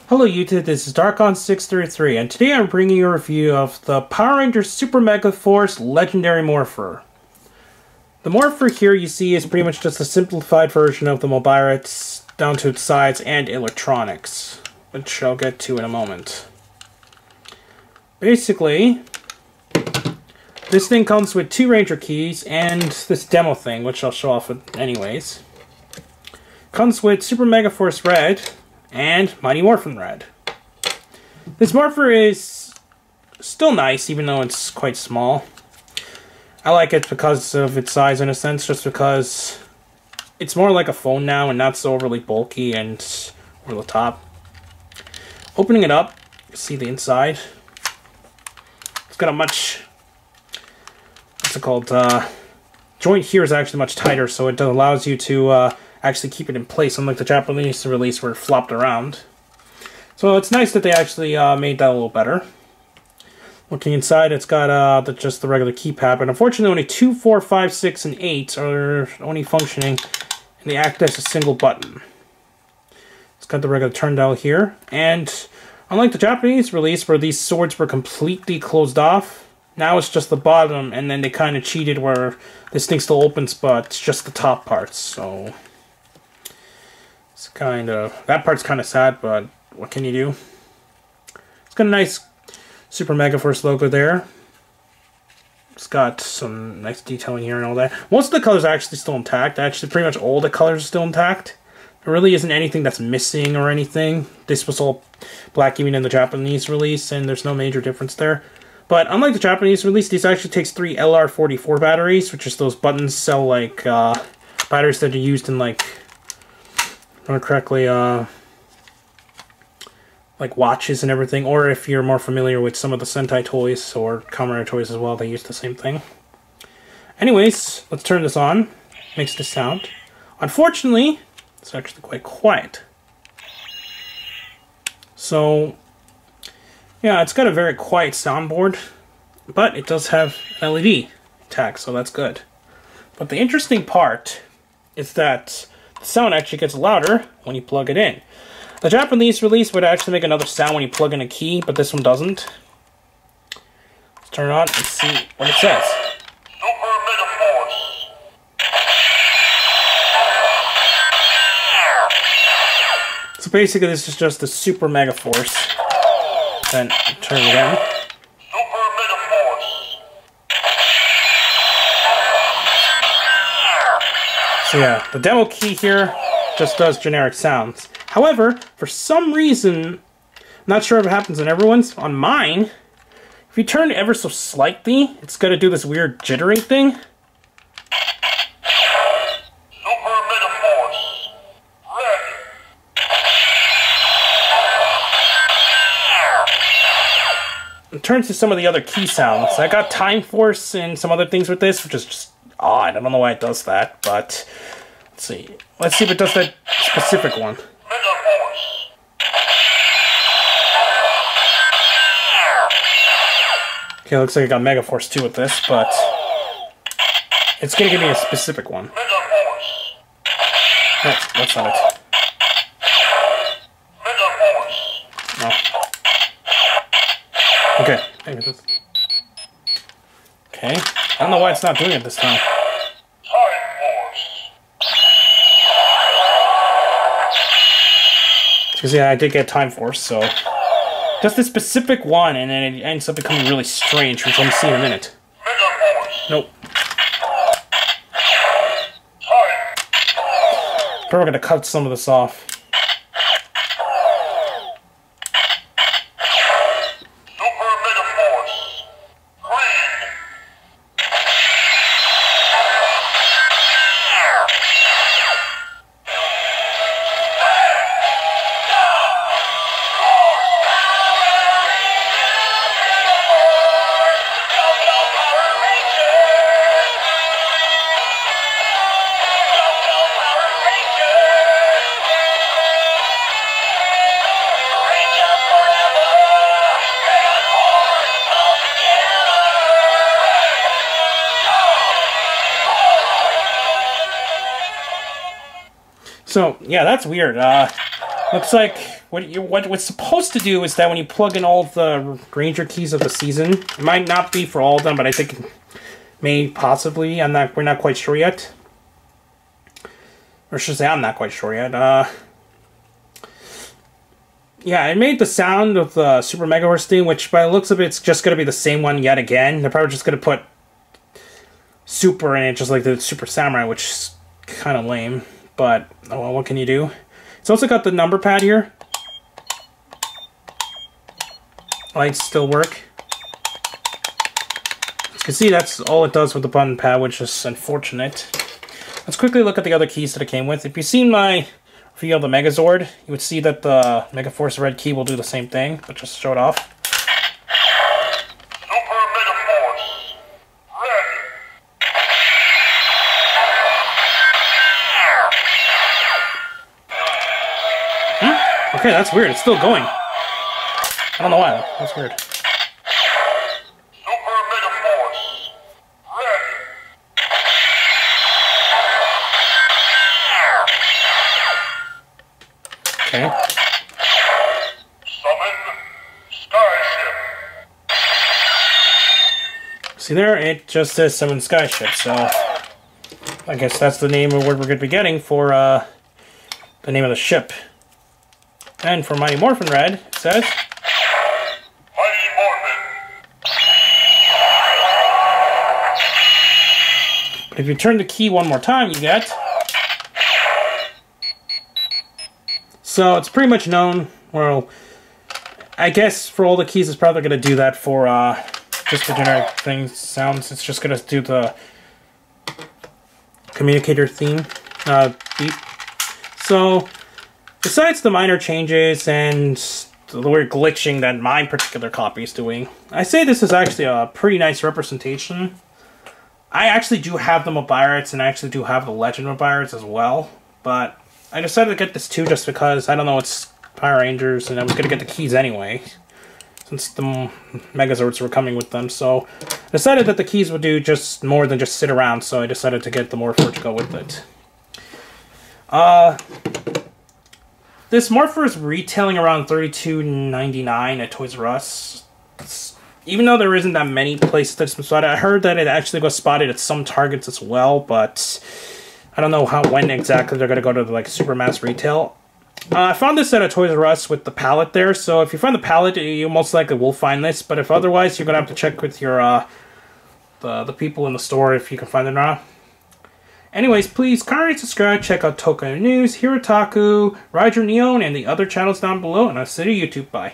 Hello YouTube, this is Darkon633, and today I'm bringing you a review of the Power Rangers Super Megaforce Legendary Morpher. The Morpher here you see is pretty much just a simplified version of the Mobirates down to its size and electronics, which I'll get to in a moment. Basically, this thing comes with 2 Ranger keys and this demo thing, which I'll show off anyways. Comes with Super Megaforce Red and Mighty Morphin Red. This Morpher is still nice, even though it's quite small. I like it because of its size in a sense, just because it's more like a phone now and not so overly bulky and over the top. Opening it up, you see the inside. It's got a much, what's it called, joint here is actually much tighter, so it allows you to actually keep it in place, unlike the Japanese release where it flopped around. So it's nice that they actually made that a little better. Looking inside, it's got just the regular keypad, but unfortunately only 2, 4, 5, 6, and 8 are only functioning, and they act as a single button. It's got the regular turn dial here, and unlike the Japanese release where these swords were completely closed off, now it's just the bottom, and then they kind of cheated where this thing still opens, but it's just the top parts, so it's kind of, that part's kind of sad, but what can you do? It's got a nice Super Megaforce logo there. It's got some nice detailing here and all that. Most of the colors are actually still intact. Actually, pretty much all the colors are still intact. There really isn't anything that's missing or anything. This was all black even in the Japanese release, and there's no major difference there. But unlike the Japanese release, this actually takes 3 LR44 batteries, which is those buttons cell like batteries that are used in like, if I remember correctly, like watches and everything, or if you're more familiar with some of the Sentai toys or Kamen Rider toys as well, they use the same thing. Anyways, let's turn this on. Makes this sound. Unfortunately, it's actually quite quiet. So, yeah, it's got a very quiet soundboard, but it does have an LED tag, so that's good. But the interesting part is that the sound actually gets louder when you plug it in. The Japanese release would actually make another sound when you plug in a key, but this one doesn't. Let's turn it on and see what it says. Super Megaforce. So basically this is just the Super Megaforce. Then turn it again. Super Megaforce. So yeah, the demo key here just does generic sounds. However, for some reason, I'm not sure if it happens on everyone's, on mine, if you turn it ever so slightly, it's going to do this weird jittering thing. Super Megaforce. Red. It turns to some of the other key sounds. I got Time Force and some other things with this, which is just odd. I don't know why it does that, but let's see. Let's see if it does that specific one. Megaforce. Okay, looks like I got Megaforce 2 with this, but it's going to give me a specific one. Megaforce. That's not it. Megaforce. No. Okay. Maybe it does. Okay. I don't know why it's not doing it this time. Time Force. Because yeah, I did get Time Force, so just this specific one, and then it ends up becoming really strange, which I'm see in a minute. Megaforce. Nope. Time. Probably gonna cut some of this off. Super Megaforce. Green. So, yeah, that's weird. Looks like what's supposed to do is that when you plug in all the Ranger keys of the season, it might not be for all of them, but I think it may possibly. We're not quite sure yet. Or should I say, I'm not quite sure yet. Yeah, it made the sound of the Super Megaforce theme, which by the looks of it, it's just going to be the same one yet again. They're probably just going to put Super in it, just like the Super Samurai, which is kind of lame. But, oh well, what can you do? It's also got the number pad here. Lights still work. As you can see, that's all it does with the button pad, which is unfortunate. Let's quickly look at the other keys that it came with. If you've seen my review of the Megazord, you would see that the Megaforce Red Key will do the same thing, but just show it off. Super Megaforce Red. Okay, that's weird. It's still going. I don't know why. That's weird. Super Megaforce Red. Okay. Summon Skyship. See there? It just says Summon Skyship, so I guess that's the name of what we're going to be getting for the name of the ship. And for Mighty Morphin Red, it says Mighty Morphin. but if you turn the key one more time, you get. So it's pretty much known. Well, I guess for all the keys, it's probably going to do that for just the generic thing sounds. It's just going to do the communicator theme beep. So besides the minor changes and the weird glitching that my particular copy is doing, I say this is actually a pretty nice representation. I actually do have the Mobirates, and I actually do have the Legend Mobirates as well, but I decided to get this too just because, I don't know, it's Power Rangers, and I was going to get the keys anyway, since the Megazords were coming with them, so I decided that the keys would do just more than just sit around, so I decided to get the Morpher to go with it. This Morpher is retailing around $32.99 at Toys R Us. Even though there isn't that many places that's been spotted, I heard that it actually got spotted at some Targets as well, but I don't know when exactly they're going to go to like super mass retail. I found this at a Toys R Us with the pallet there, so if you find the pallet, you most likely will find this, but if otherwise, you're going to have to check with your the people in the store if you can find it or not. Anyways, please kindly subscribe, check out Toka News, Hirotaku, Roger Neon, and the other channels down below, and I'll see you YouTube. Bye.